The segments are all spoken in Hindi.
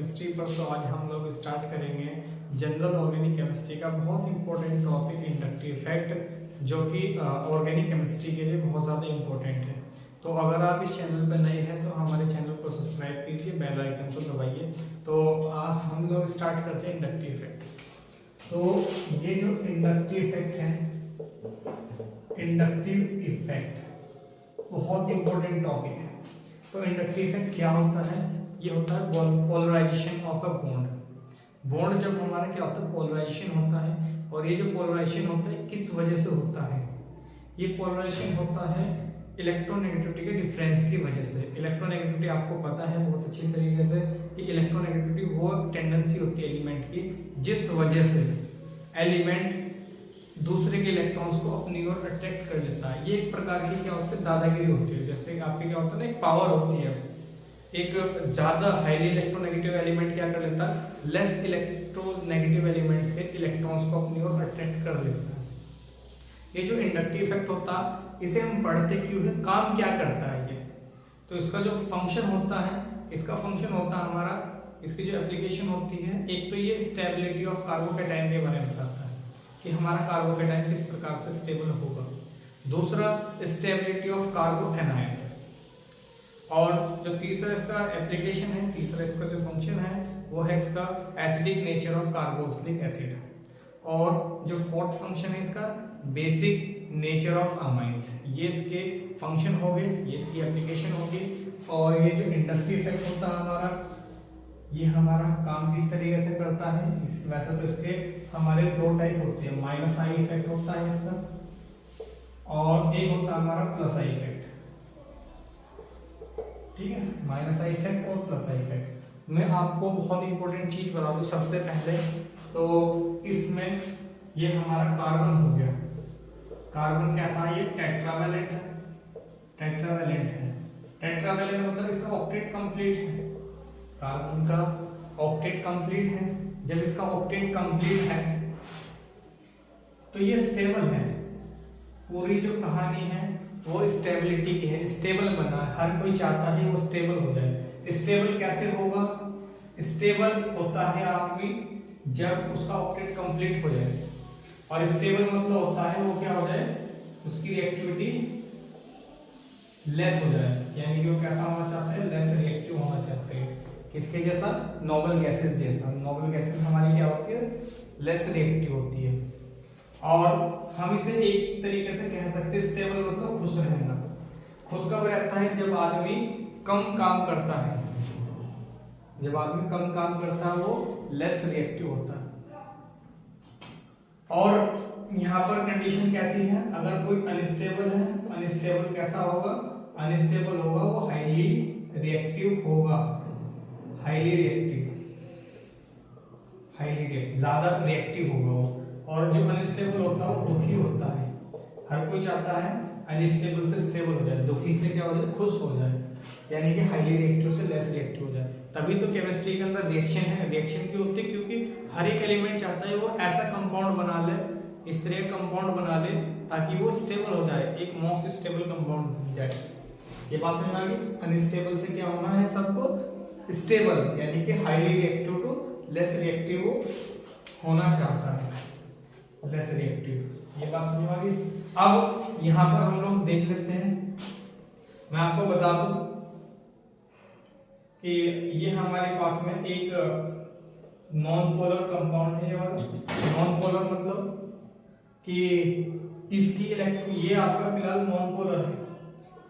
केमिस्ट्री पर। तो आज हम लोग स्टार्ट करेंगे जनरल ऑर्गेनिक केमिस्ट्री का बहुत इंपॉर्टेंट टॉपिक इंडक्टिव इफेक्ट, जो कि ऑर्गेनिक केमिस्ट्री के लिए बहुत ज़्यादा इंपॉर्टेंट है। तो अगर आप इस चैनल पर नए हैं तो हमारे चैनल को सब्सक्राइब कीजिए, बेल आइकन को दबाइए। तो हम लोग स्टार्ट करते हैं इंडक्टिव इफेक्ट। तो ये जो इंडक्टिव इफेक्ट है, इंडक्टिव इफेक्ट बहुत इंपॉर्टेंट टॉपिक है। तो इंडक्टिव इफेक्ट क्या होता है? ये होता है polarisation of a bond. Bond जब हमारा क्या होता है, पोलराइजेशन होता है। और ये जो पोलराइजेशन होता है किस वजह से होता है? ये पोलराइजेशन होता है इलेक्ट्रोनेगेटिविटी के डिफरेंस की वजह से। इलेक्ट्रोनेगेटिविटी आपको पता है बहुत अच्छी तरीके से कि इलेक्ट्रोनेगेटिविटी वो टेंडेंसी होती है एलिमेंट की जिस वजह से एलिमेंट दूसरे के इलेक्ट्रॉन्स को अपनी ओर अट्रैक्ट कर लेता है। ये एक प्रकार की क्या होती है, दादागिरी होती है। जैसे आपके क्या होता है ना, एक पावर होती है। एक ज्यादा हाईली इलेक्ट्रोनेगेटिव एलिमेंट क्या कर लेता है, लेस इलेक्ट्रोनेगेटिव एलिमेंट्स के इलेक्ट्रॉन्स को अपनी ओर अट्रैक्ट कर लेता है। ये जो इंडक्टिव इफेक्ट होता है इसे हम पढ़ते क्यों है, काम क्या करता है ये? तो इसका जो फंक्शन होता है, इसका फंक्शन होता है हमारा, इसकी जो एप्लीकेशन होती है, एक तो ये स्टेबिलिटी ऑफ कार्बोकैटायन के बारे में बताता है कि हमारा कार्बोकैटायन किस प्रकार से स्टेबल होगा। दूसरा स्टेबिलिटी ऑफ कार्बो एनायन। और जो तीसरा इसका एप्लीकेशन है, तीसरा इसका जो फंक्शन है वो है इसका acidic nature of carboxylic acid. और जो फोर्थ फंक्शन है इसका बेसिक नेचर ऑफ अमाइंस। ये इसके फंक्शन हो गए, ये इसकी एप्लीकेशन होगी। और ये जो इंडक्टिव इफेक्ट होता है हमारा, ये हमारा काम किस तरीके से करता है? वैसे तो इसके हमारे दो टाइप होते हैं, माइनस आई इफेक्ट होता है इसका, और एक होता है हमारा प्लस आई इफेक्ट। ठीक है, माइनस आई इफेक्ट और प्लस आई इफेक्ट। मैं आपको बहुत इंपॉर्टेंट चीज बता दूं सबसे पहले। तो इसमें ये हमारा कार्बन हो गया। कार्बन कैसा है? ये टेट्रावैलेंट है। टेट्रावैलेंट है। टेट्रावैलेंट मतलब इसका ऑक्टेट कंप्लीट है। कार्बन का ऑक्टेट कंप्लीट है। जब इसका ऑक्टेट कंप्लीट है तो ये स्टेबल है। पूरी जो कहानी है वो स्टेबिलिटी की है, स्टेबल बना है। हर कोई चाहता है वो स्टेबल हो जाए। स्टेबल कैसे होगा? स्टेबल होता है आदमी जब उसका ऑक्टेट कंप्लीट हो जाए। और स्टेबल मतलब होता है वो क्या हो जाए, उसकी रिएक्टिविटी लेस हो जाए। यानी कि वो कैसा होना चाहते हैं, लेस रिएक्टिव होना चाहते हैं। किसके जैसा? नोबल गैसेस जैसा। नोबल गैसेस हमारी क्या होती है, लेस रिएक्टिव होती है। और हम इसे एक तरीके से कह सकते हैं स्टेबल मतलब खुश रहना। खुश कब रहता है? जब आदमी कम काम करता है। जब आदमी कम काम करता है वो लेस रिएक्टिव होता है। और यहाँ पर कंडीशन कैसी है? अगर कोई अनस्टेबल है, अनस्टेबल कैसा होगा? अनस्टेबल होगा वो हाईली रिएक्टिव होगा। हाईली रिएक्टिव, हाईली रिएक्टिव, ज्यादा रिएक्टिव होगा वो। और जो अनस्टेबल होता है वो दुखी होता है। हर कोई चाहता है अनस्टेबल से स्टेबल हो जाए, दुखी से क्या हो जाए, खुश हो जाए। यानी कि हाईली रिएक्टिव से लेस रिएक्टिव हो जाए। तभी तो केमिस्ट्री के अंदर रिएक्शन है। रिएक्शन क्यों होती है? क्योंकि हर एक एलिमेंट चाहता है वो ऐसा कंपाउंड बना ले, इस तरह कंपाउंड बना ले ताकि वो स्टेबल हो जाए, एक मोस्ट स्टेबल कंपाउंड बन जाए। ये बात समझ आ गई? अनस्टेबल से क्या होना है सबको? स्टेबल, यानी कि highly reactive to less reactive होना चाहता है, लेस रिएक्टिव। ये बात समझ आ गई? अब यहाँ पर हम लोग देख लेते हैं। मैं आपको बता दूं कि ये हमारे पास में एक नॉन पोलर कंपाउंड है। और नॉन पोलर मतलब कि इसकी ये आपका फिलहाल नॉन पोलर है,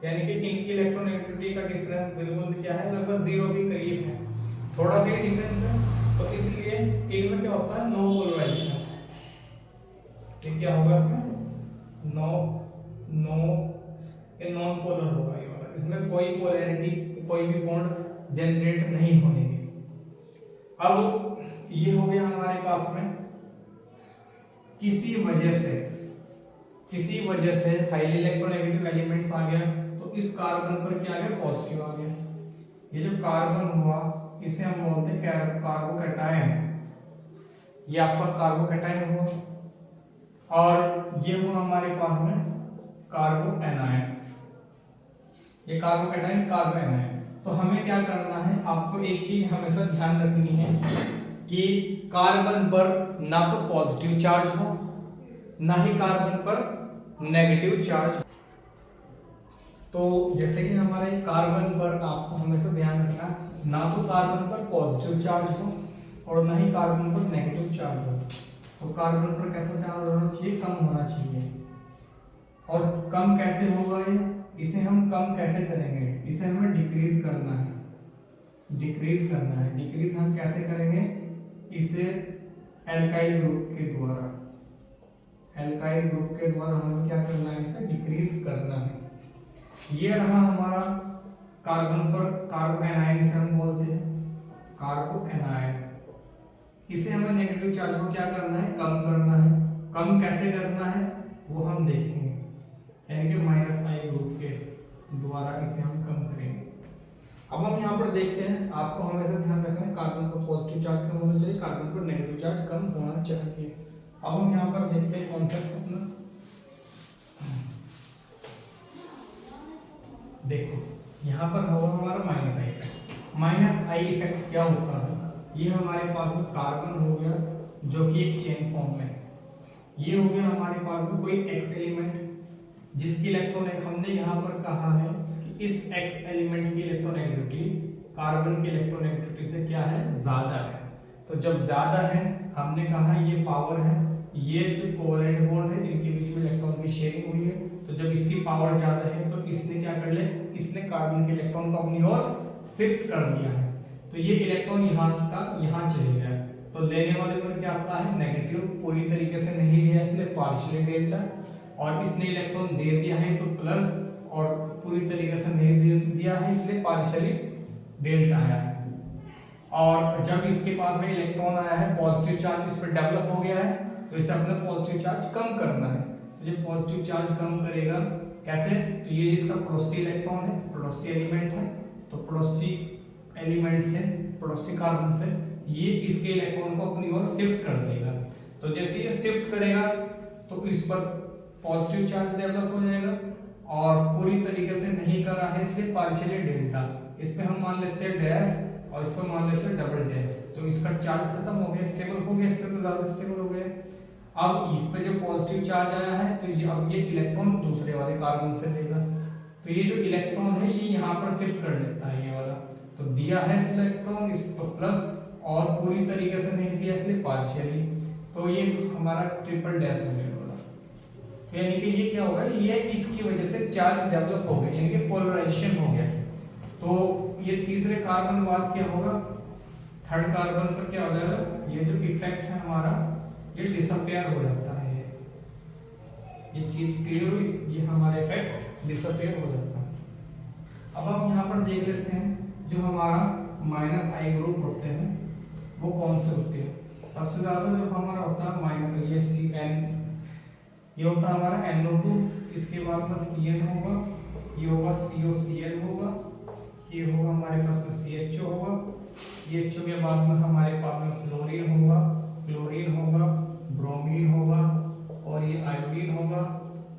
यानी कि इनकी इलेक्ट्रोनेगेटिविटी का डिफरेंस बिल्कुल क्या है, लगभग जीरो के करीब है। थोड़ा सा ही डिफरेंस है, तो इसलिए इनमें क्या होता है, नो पोलराइजेशन। ये क्या होगा इसमें? ये नॉन पोलर होगा ये वाला। इसमें कोई पोलैरिटी, कोई भी बॉन्ड जनरेट नहीं होने की। अब ये हो गया हमारे पास में किसी वजह से हाईली इलेक्ट्रोनेगेटिव एलिमेंट्स आ गया, तो इस कार्बन पर क्या आ गया, पॉजिटिव आ गया। ये जो कार्बन हुआ इसे हम बोलते हैं कार्बोकैटायन। ये आपका कार्बोकैटायन हुआ। और ये हुआ हमारे पास में कार्बो एनायन। ये कार्बोकैटायन, कार्बो एनायन। तो हमें क्या करना है, आपको एक चीज हमेशा ध्यान रखनी है कि कार्बन पर ना तो पॉजिटिव चार्ज हो ना ही कार्बन पर नेगेटिव चार्ज। तो जैसे कि हमारे कार्बन पर आपको हमेशा ध्यान रखना, ना तो कार्बन पर पॉजिटिव चार्ज हो और ना ही कार्बन पर नेगेटिव चार्ज हो। तो कार्बन पर कैसा चार्ज होना चाहिए, कम होना चाहिए। और कम कैसे होगा ये, इसे हम कम कैसे करेंगे, इसे हमें डिक्रीज करना है, डिक्रीज करना है। डिक्रीज हम कैसे करेंगे, इसे एल्काइल ग्रुप के द्वारा, एल्काइल ग्रुप के द्वारा हमें क्या करना है, इसे डिक्रीज करना है। ये रहा हमारा कार्बन पर कार्बो एनायन, इसे हम बोलते हैं कार्बो एनायन। इसे हमें नेगेटिव चार्ज को क्या करना है, कम करना है। कम कैसे करना है वो हम देखेंगे, यानी कि -I ग्रुप के द्वारा इसे हम कम करेंगे। अब हम यहाँ पर देखते हैं, आपको हमेशा ध्यान रखना है कार्बन पर पॉजिटिव चार्ज कम होना चाहिए, कार्बन पर नेगेटिव चार्ज कम होना चाहिए। अब हम यहाँ पर देखते हैं कॉन्सेप्ट अपना। देखो यहाँ पर होगा हमारा -I इफेक्ट। -I इफेक्ट क्या होता है, ये हमारे पास में कार्बन हो गया जो कि एक चेन फॉर्म में, ये हो गया हमारे पास में कोई x एलिमेंट जिसकी इलेक्ट्रॉन, हमने यहाँ पर कहा है कि इस x एलिमेंट की इलेक्ट्रोनेगेटिविटी कार्बन की इलेक्ट्रोनेगेटिविटी से क्या है, ज्यादा है। तो जब ज्यादा है, हमने कहा ये पावर है, ये जो कोवैलेंट बॉन्ड है इनके बीच में इलेक्ट्रॉन की शेयरिंग हुई है, तो जब इसकी पावर ज्यादा है तो इसने क्या कर लिया, इसने कार्बन के इलेक्ट्रॉन को अपनी ओर शिफ्ट कर दिया है। तो ये इलेक्ट्रॉन यहाँ का यहाँ चले गया, तो लेने वाले पर क्या आता है, नेगेटिव। पूरी तरीके से नहीं लिया इसलिए पार्शियली डेल्टा, और इसने इलेक्ट्रॉन दे दिया है तो प्लस, और पूरी तरीके से नहीं दे दिया है इसलिए पार्शियली डेल्टा आया है। और जब इसके पास में इलेक्ट्रॉन आया है, पॉजिटिव चार्ज इस पर डेवलप हो गया है, तो इसे अपना पॉजिटिव चार्ज कम करना है। तो ये पॉजिटिव चार्ज कम करेगा कैसे, तो ये इसका पड़ोसी इलेक्ट्रॉन है, पड़ोसी एलिमेंट है, तो पड़ोसी एलिमेंट से, पड़ोसी कार्बन से ये इसके इलेक्ट्रॉन को अपनी ओर शिफ्ट कर देगा। तो जैसे ये शिफ्ट करेगा तो इस पर पॉजिटिव चार्ज डेवलप हो जाएगा, और पूरी तरीके से नहीं कर रहा है इसलिए पार्शियली डेल्टा। इस पे हम मान लेते हैं डैश और इस पर मान लेते हैं डबल डैश। तो इसका चार्ज खत्म हो गया, स्टेबल हो गया, इससे तो ज्यादा स्टेबल हो गया। अब इस पे जो पॉजिटिव चार्ज आया है तो ये अब ये इलेक्ट्रॉन दूसरे वाले कार्बन से लेगा, तो ये जो इलेक्ट्रॉन है ये यहाँ पर शिफ्ट कर लेता है, ये वाला। तो दिया है इलेक्ट्रॉन इस पर प्लस, और पूरी तरीके से नहीं दिया इसलिए पार्शियली, तो ये हमारा ट्रिपल डैश हो गया वाला। तो यानी कि ये क्या होगा, ये इसकी वजह से चार्ज डेवलप हो गया, यानी कि पोलराइजेशन हो गया। तो ये तीसरे कार्बन बाद क्या होगा, थर्ड कार्बन पर क्या हो जाएगा, ये जो इफेक्ट है हमारा ये डिसअपियर हो जाता है। ये चीज क्लियर हुई, ये हमारा इफेक्ट डिसअपियर हो जाता है। अब हम यहाँ पर देख लेते हैं जो हमारा -I ग्रुप होते हैं वो कौन से होते हैं। सबसे ज्यादा जो हमारा होता है माइनस, ये CN, ये होता है हमारा NO2, इसके बाद में CN होगा, ये होगा COCl होगा, ये होगा हमारे पास में CHO होगा, CHO के बाद में हमारे पास में फ्लोरीन होगा, क्लोरीन होगा, ब्रोमीन होगा, और ये आयोडीन होगा,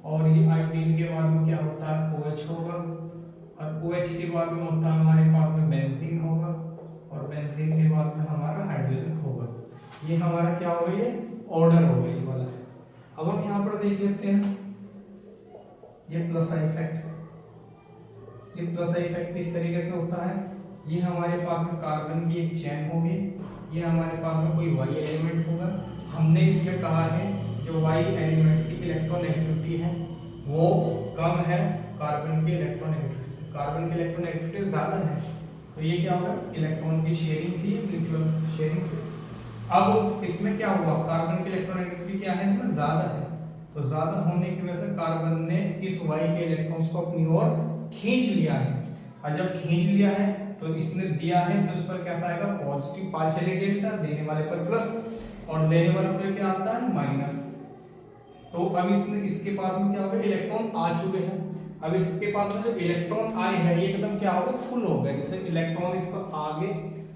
और ये आयोडीन के बाद में क्या होता है OH होगा, और OH के बाद में होता है हमारे पास में बेंजीन होगा, और बेंजीन के बाद में हमारा हाइड्रोजन होगा। ये हमारा क्या हो गया, ये ऑर्डर हो गया ये वाला। अब हम यहाँ पर देख लेते हैं ये +I इफेक्ट। ये +I इफेक्ट किस तरीके से होता है, ये हमारे पास में कार्बन की एक चेन होगी, ये हमारे पास में कोई Y एलिमेंट होगा। हमने इसमें कहा है जो Y एलिमेंट की इलेक्ट्रोनेगेटिविटी है वो कम है कार्बन की इलेक्ट्रोनेगेटिविटी से, कार्बन की इलेक्ट्रोनेगेटिविटी ज्यादा है, तो ये क्या होगा, इलेक्ट्रॉन की शेयरिंग थी, म्यूचुअल शेयरिंग से। अब इसमें क्या हुआ, कार्बन की इलेक्ट्रोनेगेटिविटी क्या है, इसमें ज्यादा है, तो ज्यादा होने की वजह से कार्बन ने इस Y के इलेक्ट्रॉन्स को अपनी ओर खींच लिया है, और जब खींच लिया है तो इसने दिया है तो इस पर कैसा आएगा, पॉजिटिव पार्शियली डेल्टा, देने वाले पर प्लस, और लेने वाले पर क्या आता है माइनस। तो अब इसने, इसके पास में क्या होगा, इलेक्ट्रॉन आ चुके हैं। अब इसके पास में जो इलेक्ट्रॉन आए हैं ये एकदम क्या होगा, फुल हो गया। जैसे इलेक्ट्रॉन इस पर आ गए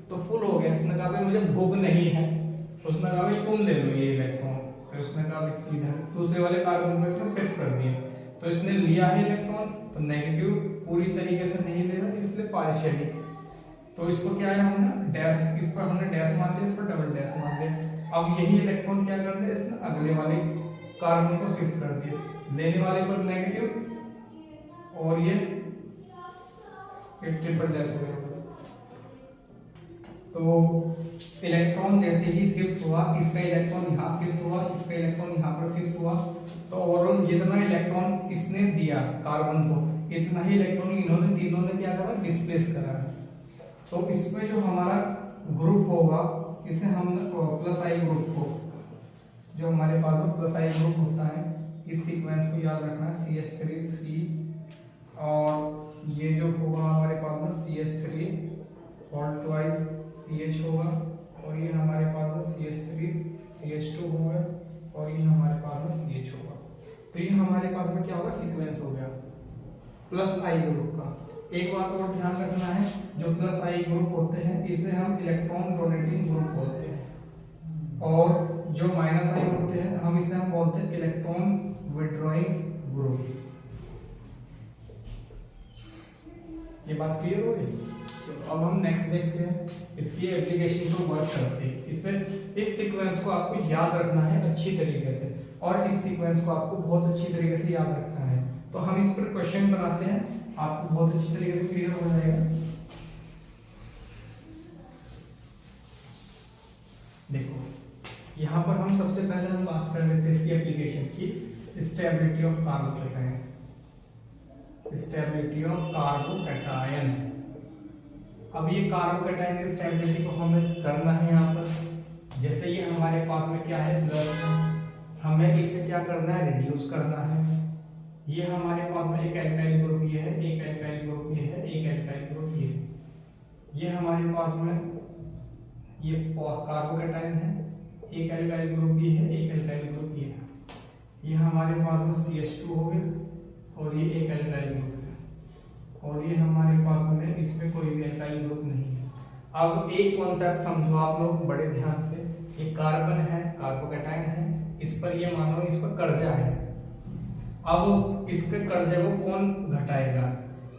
तो फुल हो गया। इसने कहा भाई मुझे भूख नहीं है, तो उसने कहा भाई तुम ले लो ये इलेक्ट्रॉन, तो उसने कहा इधर दूसरे वाले कार्बन को इसने शिफ्ट कर दिया, तो इसने लिया है इलेक्ट्रॉन, तो नेगेटिव पूरी तरीके से नहीं ले रहा इसलिए पार्शियली, तो इसको क्या है हमने डैश, इस पर हमने डैश मान लिया, इस पर डबल डैश मान लिया। अब यही इलेक्ट्रॉन क्या कर दिया इसने अगले वाले कार्बन को शिफ्ट कर दिया, लेने वाले पर नेगेटिव और ये ट्रिपल डैश हो गया। तो इलेक्ट्रॉन जैसे ही शिफ्ट हुआ, इसका इलेक्ट्रॉन यहाँ शिफ्ट हुआ, इसका इलेक्ट्रॉन यहाँ पर शिफ्ट हुआ, तो ओवरऑल जितना इलेक्ट्रॉन इसने दिया कार्बन को, इतना ही इलेक्ट्रॉन इन्होंने तीनों ने क्या करा डिस्प्लेस करा। तो इसमें जो हमारा ग्रुप होगा इसे हम प्लस आई ग्रुप को, जो हमारे पास में प्लस आई ग्रुप होता है, इस सीक्वेंस को याद रखना है CH3 C, और ये जो होगा हमारे पास में CH3 और ट्वाइस CH होगा, और ये हमारे पास में CH3 CH2 होगा, और ये हमारे पास में CH होगा। तो ये हमारे पास में क्या होगा सीक्वेंस हो गया प्लस आई ग्रुप का। एक बात और ध्यान रखना है, जो प्लस आई ग्रुप होते हैं इसे हम इलेक्ट्रॉन डोनेटिंग ग्रुप बोलते हैं, और जो माइनस आई होते हैं हम इसे हम बोलते हैं इलेक्ट्रॉन विड्रॉइंग ग्रुप। ये बात क्लियर हो गई? चलो अब हम नेक्स्ट देखते हैं, इसकी एप्लीकेशन को वर्क करते हैं। इससे इस सीक्वेंस को आपको याद रखना है अच्छी तरीके से, और इस सीक्वेंस को आपको बहुत अच्छी तरीके से याद रखना है। तो हम इस पर क्वेश्चन बनाते हैं, आपको बहुत अच्छी तरीके से क्लियर हो जाएगा। देखो यहाँ पर हम सबसे पहले हम बात कर लेते हैं इसकी एप्लीकेशन की, stability of carbocation. Stability of carbocation. अब ये कार्बोकैटायन की स्टेबिलिटी को हमें करना है यहाँ पर, जैसे ये हमारे पास में क्या है प्लस, हमें इसे क्या करना है रिड्यूस करना है। ये हमारे पास में एक एल्काइल ग्रुप ये है, एक एल्काइल ग्रुप ये है, एक एल्काइल ग्रुप ये है। ये हमारे पास में ये कार्बोकैटायन है, एक एल्काइल ग्रुप ये है, एक एल्काइल ग्रुप ये है। ये हमारे पास में CH2 हो गया, और ये एक एल्काइल ग्रुप है, और ये हमारे पास में इसमें कोई भी एल्काइल ग्रुप नहीं है। अब एक कॉन्सेप्ट समझो आप लोग बड़े ध्यान से, ये कार्बन है, कार्बोकैटायन है, इस पर ये मानो इस पर कर्जा है। अब इसके कर्जे को कौन घटाएगा?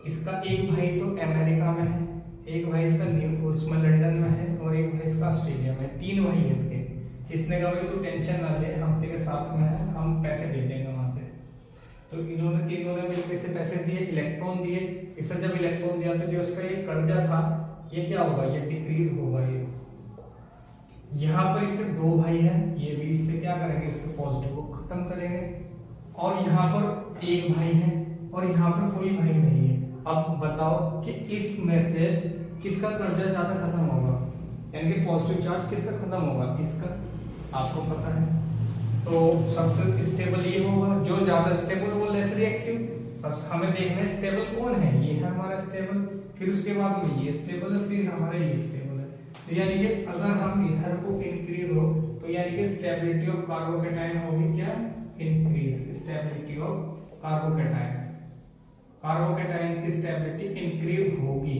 इसका एक भाई तो अमेरिका में है, एक भाई इसका उसमें लंदन में है, और एक भाई इसका ऑस्ट्रेलिया में। तीन भाई है इसके। इसने कहा भाई तू टेंशन ना ले, हम तेरे साथ में है, हम पैसे भेजेंगे वहां से। तो इन्होंने तीनों ने मिलकर इसे पैसे दिए, इलेक्ट्रॉन दिए। इसे जब इलेक्ट्रॉन दिया तो जो इसका ये कर्जा था ये क्या होगा, ये डिक्रीज होगा। ये यहाँ पर इसके दो भाई हैं, ये भी इससे क्या करेंगे, इसके पॉजिटिव को खत्म करेंगे। और यहाँ पर एक भाई है, और यहाँ पर कोई भाई नहीं है। अब बताओ कि इसमें से किसका कर्जा ज्यादा खत्म होगा, यानी कि पॉजिटिव चार्ज किसका खत्म होगा, इसका। आपको पता है तो सबसे स्टेबल ये होगा, जो ज्यादा स्टेबल वो लेस रिएक्टिव। हमें देखना है स्टेबल कौन है, ये है हमारा स्टेबल, फिर उसके बाद में ये स्टेबल है, फिर हमारा ये स्टेबल है। तो यानी कि अगर हम इधर को इंक्रीज हो तो यानी कि स्टेबिलिटी ऑफ कार्बोकैटायन होगी क्या, increase. Stability of carbocation, carbocation की स्टेबिलिटी इंक्रीज होगी।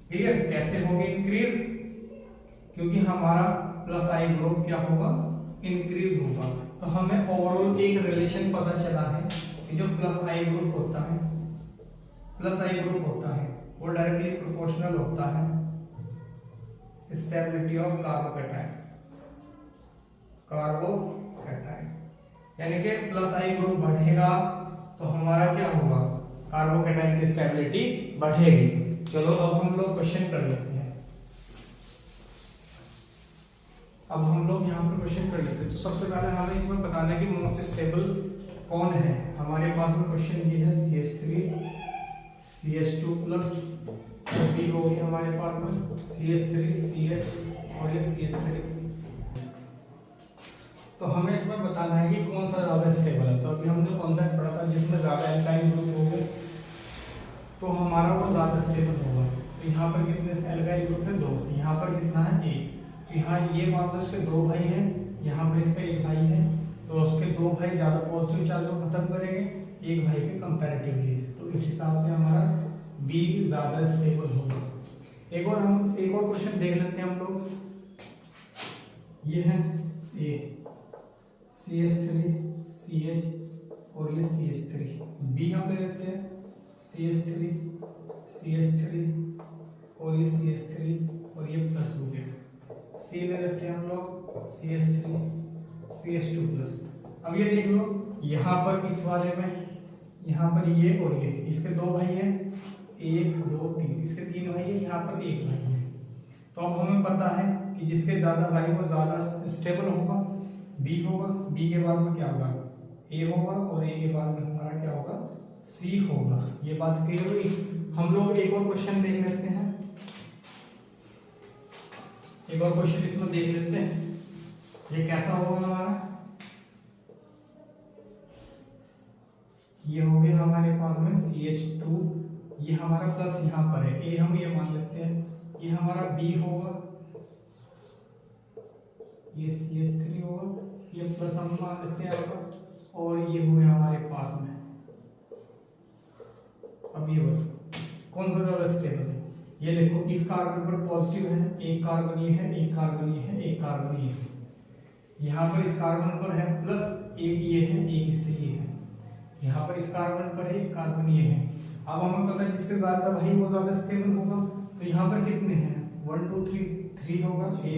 क्लियर? कैसे होगी इंक्रीज? क्योंकि हमारा प्लस आई ग्रुप क्या होगा, इंक्रीज होगा। तो हमें ओवरऑल एक रिलेशन पता चला है कि जो प्लस आई ग्रुप होता है, प्लस आई ग्रुप होता है वो डायरेक्टली प्रोपोर्शनल होता है स्टेबिलिटी ऑफ कार्बोकैटायन। कार्बोकैटायन यानी कि प्लस आई ग्रुप बढ़ेगा तो हमारा क्या होगा, कार्बोकैटायन की स्टेबिलिटी बढ़ेगी। चलो अब हम लोग क्वेश्चन कर लेते हैं। अब हम लोग यहाँ पर क्वेश्चन कर लेते हैं। तो सबसे पहले हमें इसमें बताना है कि मोस्ट स्टेबल कौन है। हमारे पास में क्वेश्चन ये है CH3 CH2 प्लस बी होगी हमारे पास में CH3 CH और ये CH3। तो हमें इसमें बताना है कि कौन सा ज्यादा स्टेबल है। तो अभी हमने कॉन्सेप्ट पढ़ा था जिसमें ज्यादा एल्काइल ग्रुप होंगे तो हमारा वो ज्यादा स्टेबल होगा। तो यहाँ पर कितने एल्काइल ग्रुप है, 2। यहाँ पर कितना है, 1। तो यहाँ ये मान लो इसके 2 भाई हैं, यहाँ पर इसका 1 भाई है, तो उसके 2 भाई ज्यादा पॉजिटिव चार्ज को खत्म करेंगे 1 भाई के कंपैरेटिवली। तो इस हिसाब से हमारा बी ज्यादा स्टेबल होगा। एक और क्वेश्चन देख लेते हैं हम लोग। ये है ए CH3 CH और ये CH3। बी हम ले लेते हैं CH3 CH3 और ये CH3 और ये प्लस हो गया। C ले लेते हैं हम लोग, CH3 CH2 प्लस। अब ये देख लो यहाँ पर इस वाले में, यहाँ पर ये और ये, इसके दो भाई हैं, 1 2 3, इसके 3 भाई है, यहाँ पर 1 भाई है। तो अब हमें पता है कि जिसके ज्यादा भाई वो ज्यादा स्टेबल होगा, B होगा, B के बाद में क्या होगा, A होगा, और A के बाद में हमारा क्या होगा, C होगा। ये बात क्लियर हुई। हम लोग एक और क्वेश्चन देख लेते हैं, एक और क्वेश्चन इसमें देख लेते हैं, ये कैसा होगा हमारा। ये हो गया हमारे पास में CH2, ये हमारा प्लस यहाँ पर है, A हम ये मान लेते हैं, ये हमारा B होगा, ये CH3 होगा, ये प्लस हम मान लेते हैं आपका, और ये हुए हमारे पास में। अब ये बताओ कौन सा ज्यादा स्टेबल है। ये देखो इस कार्बन पर पॉजिटिव है, एक कार्बन ये है, एक कार्बन ये है, एक कार्बन ये है। यहाँ पर इस कार्बन पर है प्लस, एक ये है, एक इससे ये है। यहाँ पर इस कार्बन पर है, एक कार्बन ये है। अब हमें पता है जिसके ज्यादा भाई वो ज्यादा स्टेबल होगा। तो यहाँ पर कितने हैं, 1 2 3 होगा, ए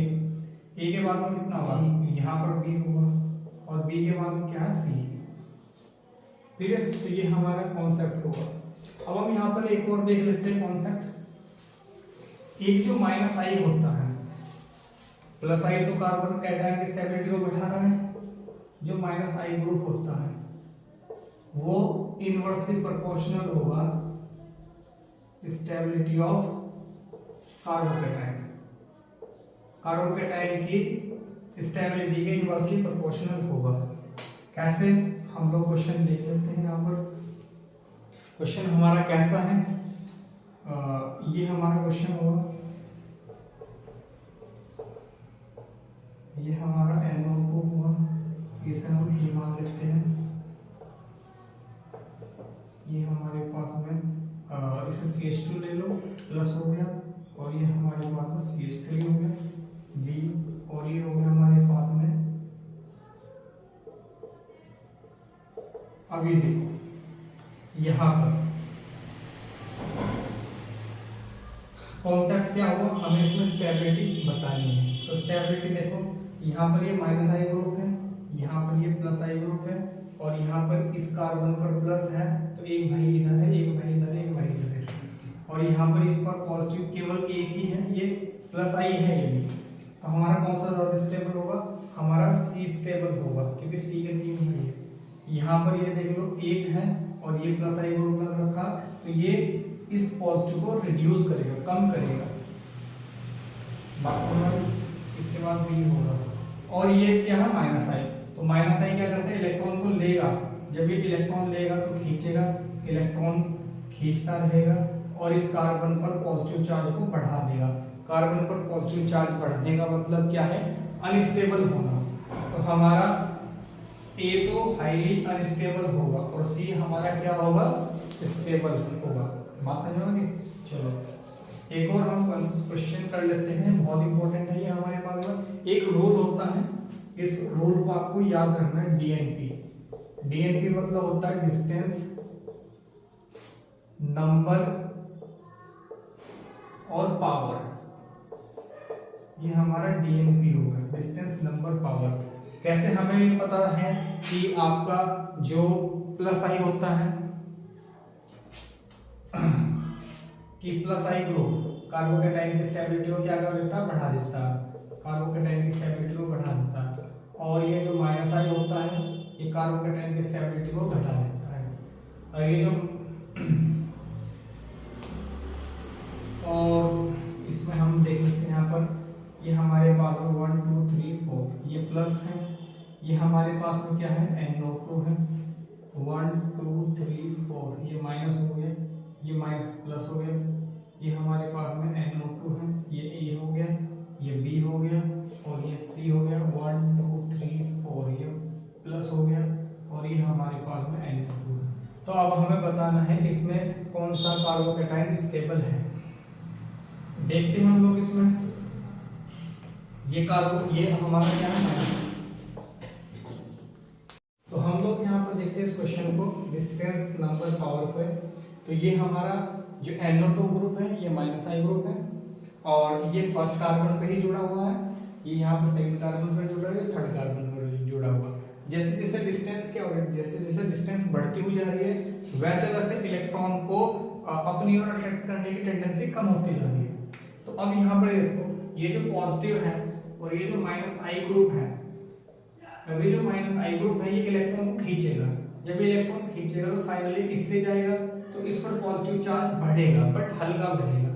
के बाद में कितना होगा, यहाँ पर B होगा, और B के बाद में क्या है, C। ठीक है, तो ये हमारा कॉन्सेप्ट होगा। अब हम यहाँ पर एक और देख लेते हैं कॉन्सेप्ट। एक जो माइनस आई होता है, प्लस आई तो कार्बन कैटायन की स्टेबिलिटी को बढ़ा रहा है, जो माइनस आई ग्रुप होता है वो इनवर्सली प्रोपोर्शनल होगा स्टेबिलिटी ऑफ कार्बोकैटायन। कार्बोकैटायन की स्टेबिलिटी के इनवर्सली प्रोपोर्शनल होगा। कैसे, हम लोग क्वेश्चन देख लेते हैं। यहाँ पर क्वेश्चन हमारा कैसा है, ये हमारा क्वेश्चन होगा, ये हमारा NO2 हुआ, इसे हम E मान लेते हैं। ये हमारे पास में इसे CH2 ले लो, प्लस हो गया, और ये हमारे पास में CH3 हो गया, B, और ये हो गया हमारे पास में। अब ये देखो यहाँ पर कॉन्सेप्ट क्या हुआ, हमें इसमें स्टेबिलिटी बतानी है। तो स्टेबिलिटी देखो, यहाँ पर ये माइनस आई ग्रुप है, यहाँ पर ये प्लस आई ग्रुप है, और यहाँ पर इस कार्बन पर प्लस है, तो एक भाई इधर है, एक भाई इधर है, एक भाई इधर है, और यहाँ पर इस पर पॉजिटिव केवल एक ही है, ये प्लस आई है ये भी। तो हमारा कौन सा ज्यादा स्टेबल होगा, हमारा C स्टेबल होगा, क्योंकि C के 3 भाई है। यहाँ पर ये देख लो एक है, और ये प्लस आई ग्रुप लग रखा, तो ये इस पॉजिटिव को रिड्यूस करेगा, कम करेगा, बात समझ। इसके बाद B होगा, और ये क्या है, माइनस आई। तो माइनस आई क्या करता है, इलेक्ट्रॉन को लेगा, जब ये इलेक्ट्रॉन लेगा तो खींचेगा, इलेक्ट्रॉन खींचता रहेगा, और इस कार्बन पर पॉजिटिव चार्ज को बढ़ा देगा। कार्बन पर पॉजिटिव चार्ज बढ़ने का मतलब क्या है, अनस्टेबल होना। तो हमारा A तो हाईली अनस्टेबल होगा, और C हमारा क्या होगा, स्टेबल होगा। बात समझोगे। चलो एक और हम क्वेश्चन कर लेते हैं, बहुत इंपॉर्टेंट है ये हमारे पास में। एक रूल होता है, इस रूल को आपको याद रखना है, DNP मतलब होता है डिस्टेंस, नंबर और पावर। ये हमारा DNP होगा, डिस्टेंस नंबर पावर। कैसे हमें पता है कि आपका जो प्लस आई होता है, कि प्लस आई ग्रुप कार्बोकैटायन की स्टेबिलिटी को क्या कर देता है, बढ़ा देता है, कार्बोकैटायन की स्टेबिलिटी को बढ़ा देता है। और ये जो माइनस आई होता है, ये कार्बोकैटायन की स्टेबिलिटी को घटा देता है। और ये जो और इसमें हम देख सकते हैं यहाँ पर, ये हमारे पास में 1 2 3 4, ये प्लस है, ये हमारे पास में क्या है, NO2 है, 1 2 3 4, ये माइनस हो गया, ये माइनस प्लस हो गया, ये हमारे पास में NO2 है, ये A हो गया, ये B हो गया, और ये C हो गया, 1 2 3 4, ये प्लस हो गया, और ये हमारे पास में NO2 है। तो अब हमें बताना है इसमें कौन सा कार्बोकैटायन स्टेबल है। देखते हैं हम लोग इसमें, ये हमारा क्या है, तो हम लोग यहाँ पर देखते हैं इस क्वेश्चन को डिस्टेंस नंबर पावर पे। तो ये हमारा जो NO2 ग्रुप है, ये माइनस आई ग्रुप है, और ये फर्स्ट कार्बन पे ही जुड़ा हुआ है, ये यहाँ पर सेकंड कार्बन पे जुड़ा है, थर्ड कार्बन पे जुड़ा हुआ है। जैसे जैसे डिस्टेंस क्या हो रहा है, जैसे जैसे डिस्टेंस बढ़ती हुई जा रही है वैसे वैसे इलेक्ट्रॉन को अपनी ओर अट्रैक्ट करने की टेंडेंसी कम होती जा रही है। तो अब यहाँ पर देखो ये जो पॉजिटिव है और ये जो माइनस आई ग्रुप है, अब ये जो माइनस आई ग्रुप है ये इलेक्ट्रॉन को खींचेगा। जब ये इलेक्ट्रॉन खींचेगा तो फाइनली इससे जाएगा तो इस पर पॉजिटिव चार्ज बढ़ेगा बट हल्का बढ़ेगा।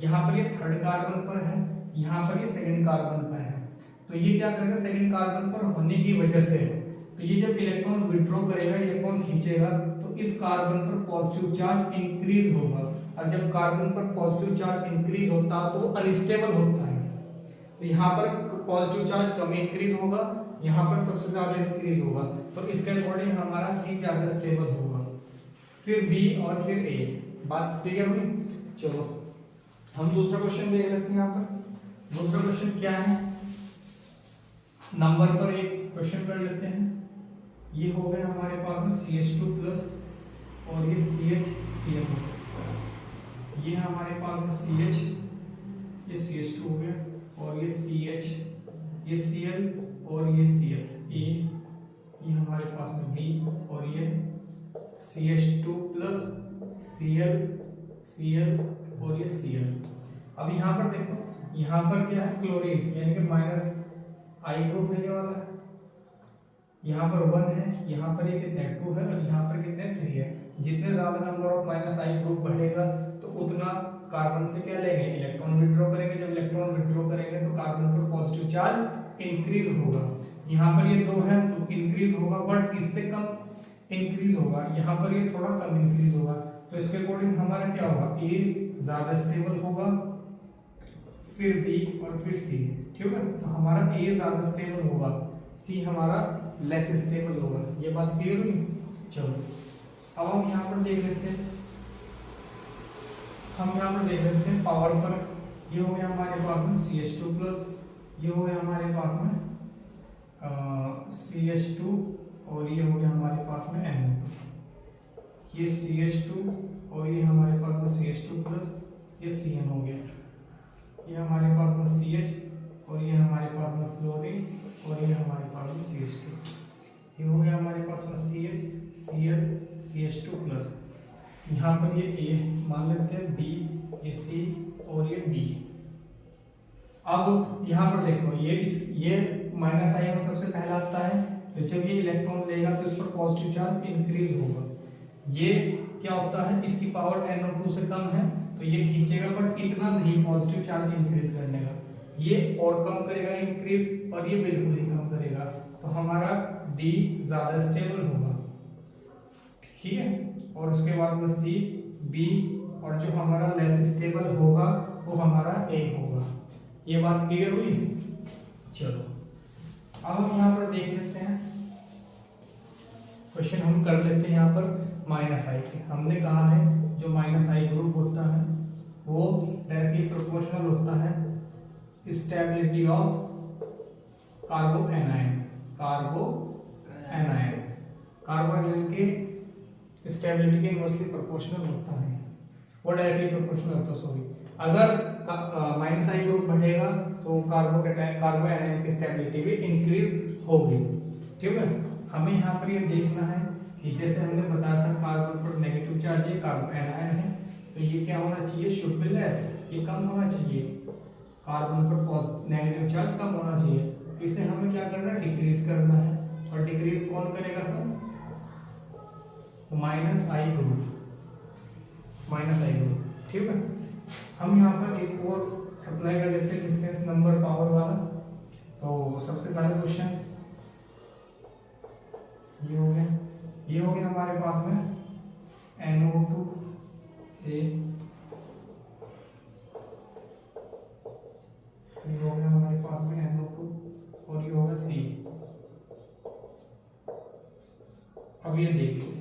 यहाँ पर ये थर्ड कार्बन पर है, यहाँ पर ये सेकंड कार्बन पर है। तो ये क्या करेगा, सेकंड कार्बन पर होने की वजह से तो ये जब इलेक्ट्रॉन विड्रॉ करेगा, इलेक्ट्रॉन खींचेगा तो इस कार्बन पर पॉजिटिव चार्ज इंक्रीज होगा। और जब कार्बन पर पॉजिटिव चार्ज इंक्रीज होता है तो अनस्टेबल होता है। तो यहाँ पर पॉजिटिव चार्ज कम इंक्रीज होगा, यहाँ पर सबसे ज्यादा इंक्रीज होगा। तो इसके अकॉर्डिंग हमारा सी ज्यादा स्टेबल होगा, फिर बी और फिर ए। बात क्लियर हुई? चलो हम दूसरा क्वेश्चन देख लेते हैं। यहाँ पर दूसरा क्वेश्चन क्या है, नंबर पर एक क्वेश्चन कर लेते हैं। ये हो गया हमारे पास में CH2 प्लस और ये CHCl, ये हमारे पास में CH, ये CH2 हो गया और ये CH, ये Cl और ये Cl, ये हमारे पास में B और ये CH2 प्लस Cl, Cl और ये Cl। अब यहाँ पर देखो, यहाँ पर क्या है, क्लोरीन यानी कि माइनस आई ग्रुप है ये वाला, यहाँ पर 1 है, यहाँ पर ये कितने 2 है और यहाँ पर कितने 3 है। जितने ज्यादा number of minus I group बढ़ेगा तो उतना कार्बन से क्या लेंगे, इलेक्ट्रॉन विड्रॉ करेंगे। जब इलेक्ट्रॉन विड्रॉ करेंगे तो कार्बन पर पॉजिटिव चार्ज इंक्रीज होगा। यहाँ पर ये 2 है तो इंक्रीज होगा बट इससे कम इंक्रीज होगा, यहाँ पर ये थोड़ा कम इंक्रीज होगा। तो इसके अकॉर्डिंग हमारा क्या होगा, ए ज्यादा स्टेबल होगा, फिर बी और फिर सी। ठीक है, तो हमारा ए ज्यादा स्टेबल होगा, सी हमारा लेस स्टेबल होगा। ये बात क्लियर हुई? चलो अब हम यहाँ पर देख लेते हैं, पावर पर। ये हो गया हमारे पास में CH2 प्लस, ये हो गया हमारे पास में CH2 और ये हो गया हमारे पास में NO2। ये CH2 और ये हमारे पास में CH2 प्लस, ये CN हो गया। ये हमारे पास में CH और ये हमारे पास में फ्लोरीन और ये हमारे पास में CH2। ये हो गया हमारे पास में CH, Cl, CH2 प्लस। यहाँ पर ये A मान लेते हैं, B, ये C और ये D। अब यहाँ पर देखो ये माइनस आई में सबसे पहला आता है, तो जब ये इलेक्ट्रॉन लेगा तो इस पर पॉजिटिव चार्ज इंक्रीज होगा। ये क्या होता है, इसकी पावर NO2 से कम है तो ये खींचेगा बट इतना नहीं पॉजिटिव चार्ज इंक्रीज करने का। ये और कम करेगा इंक्रीज और ये बिल्कुल ही कम करेगा। तो हमारा D ज्यादा स्टेबल होगा, ठीक है। और उसके बाद में C, B और जो हमारा लेस स्टेबल होगा वो हमारा A होगा। ये बात क्लियर हुई? चलो अब हम यहाँ पर देख लेते हैं क्वेश्चन, हम कर लेते हैं यहाँ पर माइनस आई के। हमने कहा है जो माइनस आई ग्रुप होता है वो डायरेक्टली प्रोपोर्शनल होता है स्टेबिलिटी ऑफ कार्बो एनायन के स्टेबिलिटी के इनवर्सली प्रोपोर्शनल होता है, वो डायरेक्टली प्रोपोर्शनल होता है। सॉरी, अगर माइनस आई ग्रुप बढ़ेगा तो कार्बो एनायन की स्टेबिलिटी भी इंक्रीज होगी। ठीक है, हमें यहाँ पर ये देखना है कि जैसे हमने बताया था कार्बन पर नेगेटिव चार्ज है, कार्बो एनायन है, तो ये क्या होना चाहिए, शुड बी लेस, ये कम होना चाहिए। कार्बन पर नेगेटिव चार्ज कम होना चाहिए, इसे हमें क्या करना है, डिक्रीज करना है। और डिक्रीज कौन करेगा सर, माइनस आई ग्रुप। ठीक है, हम यहाँ पर एक और अप्लाई कर लेते हैं डिस्टेंस नंबर पावर वाला। तो सबसे पहले क्वेश्चन ये हो गया हमारे पास में NO2 A, ये हो गया हमारे पास में NO2 और ये होगा C। अब ये देखो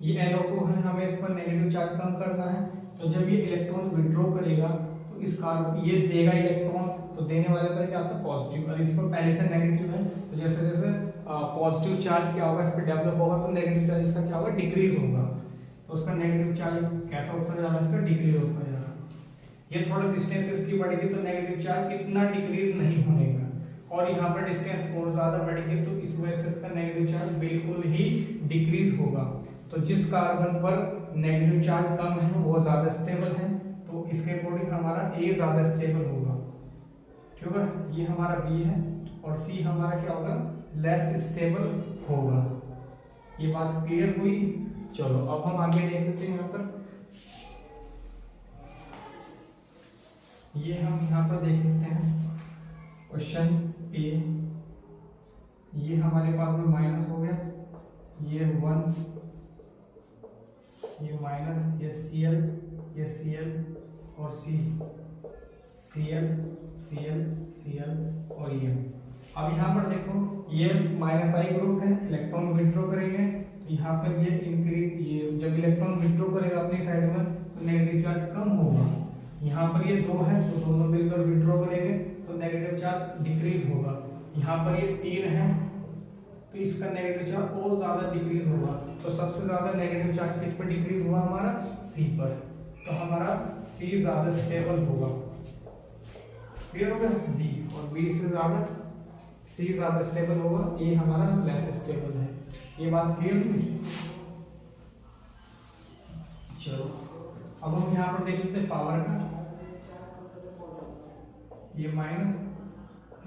ये NO2 है, हमें इस पर नेगेटिव चार्ज कम करना है। तो जब ये इलेक्ट्रॉन विड्रॉ करेगा तो इस कार्बन ये देगा इलेक्ट्रॉन, तो देने वाले पर क्या आता है, पॉजिटिव। और इस पर पहले से नेगेटिव है तो जैसे जैसे पॉजिटिव चार्ज क्या होगा इस पर डेवलप होगा तो नेगेटिव चार्ज इसका क्या होगा, डिक्रीज होगा। तो उसका नेगेटिव चार्ज कैसा होता जा रहा है, इसका डिक्रीज होता जा रहा है। ये थोड़ा डिस्टेंस इसकी बढ़ेगी तो नेगेटिव चार्ज इतना डिक्रीज नहीं होने का, और यहाँ पर डिस्टेंस और ज्यादा बढ़ेगी तो इस वजह से इसका नेगेटिव चार्ज बिल्कुल ही डिक्रीज होगा। तो जिस कार्बन पर नेगेटिव चार्ज कम है वो ज्यादा स्टेबल है, तो इसके अकॉर्डिंग हमारा A ज्यादा स्टेबल होगा, ठीक है। ये हमारा B है और C हमारा क्या होगा, लेस स्टेबल होगा। ये बात क्लियर हुई। चलो अब हम आगे देख लेते हैं। यहाँ पर ये हम यहाँ पर देख लेते हैं क्वेश्चन A। ये हमारे पास में माइनस हो गया, ये 1, ये माइनस, ये Cl, ये Cl और Cl, Cl, Cl और ये। अब यहाँ पर देखो ये माइनस आई ग्रुप है, इलेक्ट्रॉन विड्रॉ करेंगे तो यहाँ पर ये इंक्रीज, ये जब इलेक्ट्रॉन विड्रॉ करेगा अपनी साइड में तो नेगेटिव चार्ज कम होगा। यहाँ पर ये 2 है तो दोनों मिलकर विड्रॉ करेंगे तो नेगेटिव चार्ज डिक्रीज होगा। यहाँ पर ये 3 है तो इसका नेगेटिव चार्ज और ज्यादा डिक्रीज होगा। तो सबसे ज्यादा नेगेटिव चार्ज किस पर डिक्रीज हुआ, हमारा C पर, तो हमारा C ज्यादा स्टेबल होगा। क्लियर हो गया। B और B से ज्यादा C ज्यादा स्टेबल होगा, A हमारा लेस स्टेबल है। ये बात क्लियर हुई। चलो अब हम यहाँ पर देख लेते हैं पावर का। ये माइनस,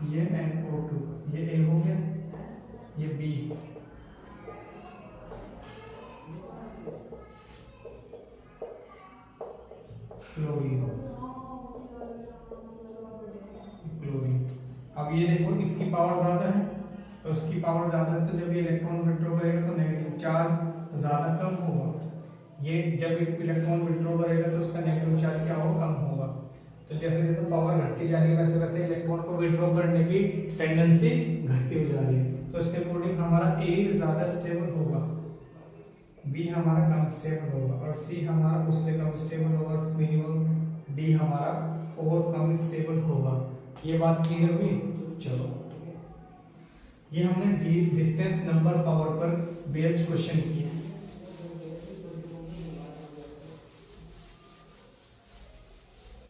ये NO2, ये A हो गया, ये B, क्लोरीन, क्लोरीन। अब ये देखो इसकी पावर ज्यादा है तो उसकी पावर ज्यादा है तो जब ये इलेक्ट्रॉन विड्रॉ करेगा तो नेगेटिव चार्ज ज्यादा कम होगा। ये जब इलेक्ट्रॉन विड्रॉ करेगा तो उसका नेगेटिव चार्ज क्या होगा, कम होगा। तो जैसे जैसे पावर घटती जा रही है वैसे वैसे इलेक्ट्रॉन को विड्रॉ करने की टेंडेंसी घटती हो जा रही है। तो इसके अकॉर्डिंग हमारा A ज्यादा स्टेबल होगा, B हमारा कम स्टेबल होगा और C हमारा उससे कम स्टेबल होगा, मिनिमम D हमारा और कम स्टेबल होगा। ये बात क्लियर हुई। चलो ये हमने डिस्टेंस नंबर पावर पर बेस्ड क्वेश्चन किया।